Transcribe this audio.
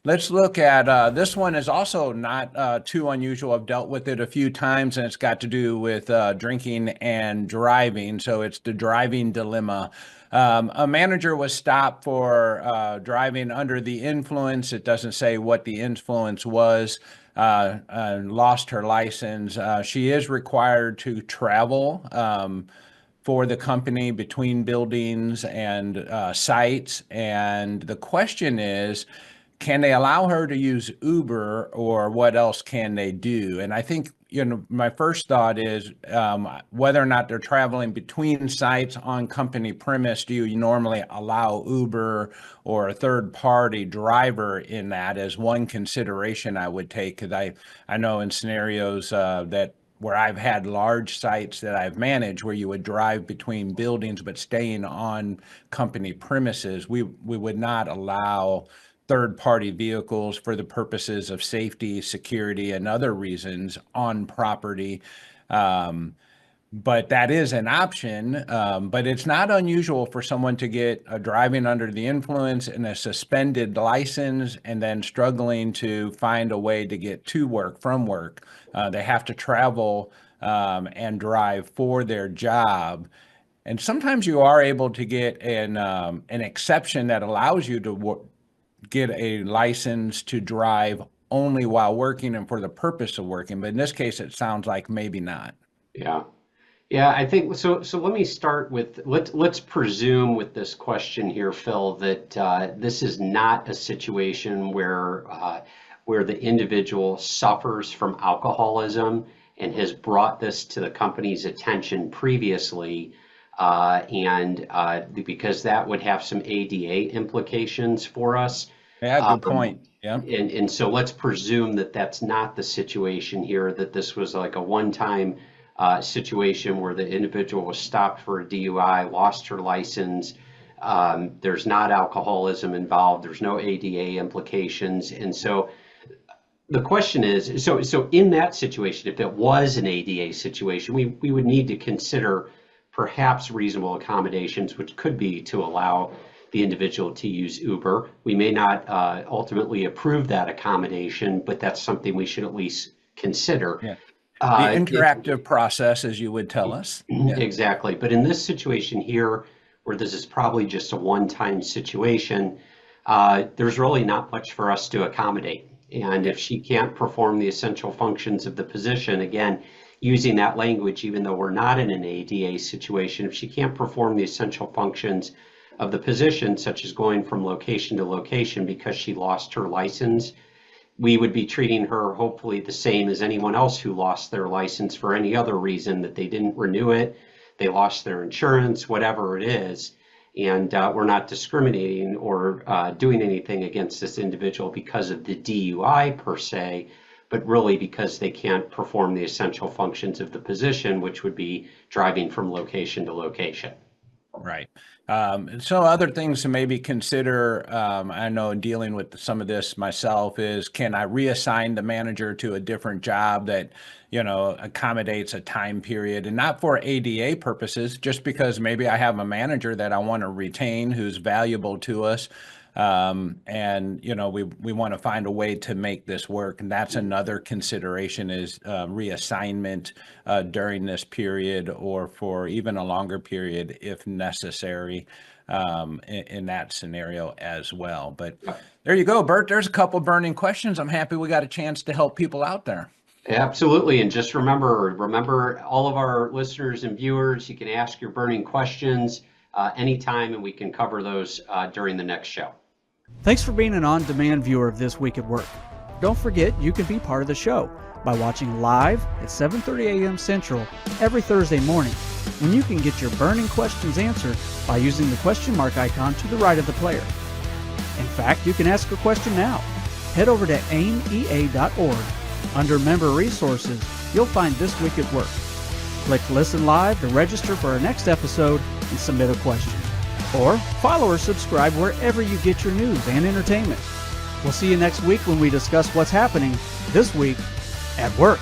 Let's look at this one is also not too unusual. I've dealt with it a few times, and it's got to do with drinking and driving. So it's the driving dilemma. A manager was stopped for driving under the influence. It doesn't say what the influence was. Lost her license. She is required to travel for the company between buildings and sites. And the question is, can they allow her to use Uber, or what else can they do? And I think, my first thought is whether or not they're traveling between sites on company premise, do you normally allow Uber or a third party driver in that as one consideration I would take? Because I know in scenarios where I've had large sites that I've managed where you would drive between buildings but staying on company premises, we would not allow third-party vehicles for the purposes of safety, security, and other reasons on property. But that is an option. But it's not unusual for someone to get a driving under the influence and a suspended license and then struggling to find a way to get to work from work. They have to travel and drive for their job. And sometimes you are able to get an exception that allows you to get a license to drive only while working and for the purpose of working. But in this case, it sounds like maybe not. Yeah. Yeah, I think so. So let me start with let's presume with this question here, Phil, that this is not a situation where the individual suffers from alcoholism and has brought this to the company's attention previously, because that would have some ADA implications for us. Yeah, good point. Yeah. And so let's presume that that's not the situation here, that this was like a one-time situation where the individual was stopped for a DUI, lost her license. There's not alcoholism involved. There's no ADA implications. And so the question is, so in that situation, if it was an ADA situation, we would need to consider perhaps reasonable accommodations, which could be to allow the individual to use Uber. We may not ultimately approve that accommodation, but that's something we should at least consider. Yeah. The interactive process, as you would tell us. Yeah. Exactly. But in this situation here, where this is probably just a one-time situation, there's really not much for us to accommodate. And if she can't perform the essential functions of the position, again, using that language, even though we're not in an ADA situation, if she can't perform the essential functions of the position, such as going from location to location because she lost her license, we would be treating her hopefully the same as anyone else who lost their license for any other reason, that they didn't renew it, they lost their insurance, whatever it is. And we're not discriminating or doing anything against this individual because of the DUI per se, but really because they can't perform the essential functions of the position, which would be driving from location to location. Right. So other things to maybe consider, I know in dealing with some of this myself, is can I reassign the manager to a different job that, accommodates a time period, and not for ADA purposes, just because maybe I have a manager that I want to retain who's valuable to us. And we want to find a way to make this work, and that's another consideration is reassignment during this period or for even a longer period if necessary in that scenario as well. But there you go, Bert. There's a couple burning questions. I'm happy we got a chance to help people out there. Absolutely. And just remember all of our listeners and viewers, you can ask your burning questions anytime, and we can cover those during the next show. Thanks for being an on-demand viewer of This Week at Work. Don't forget, you can be part of the show by watching live at 7:30 a.m. Central every Thursday morning, when you can get your burning questions answered by using the question mark icon to the right of the player. In fact, you can ask a question now. Head over to aimea.org. Under Member Resources, you'll find This Week at Work. Click Listen Live to register for our next episode and submit a question. Or follow or subscribe wherever you get your news and entertainment. We'll see you next week when we discuss what's happening this week at work.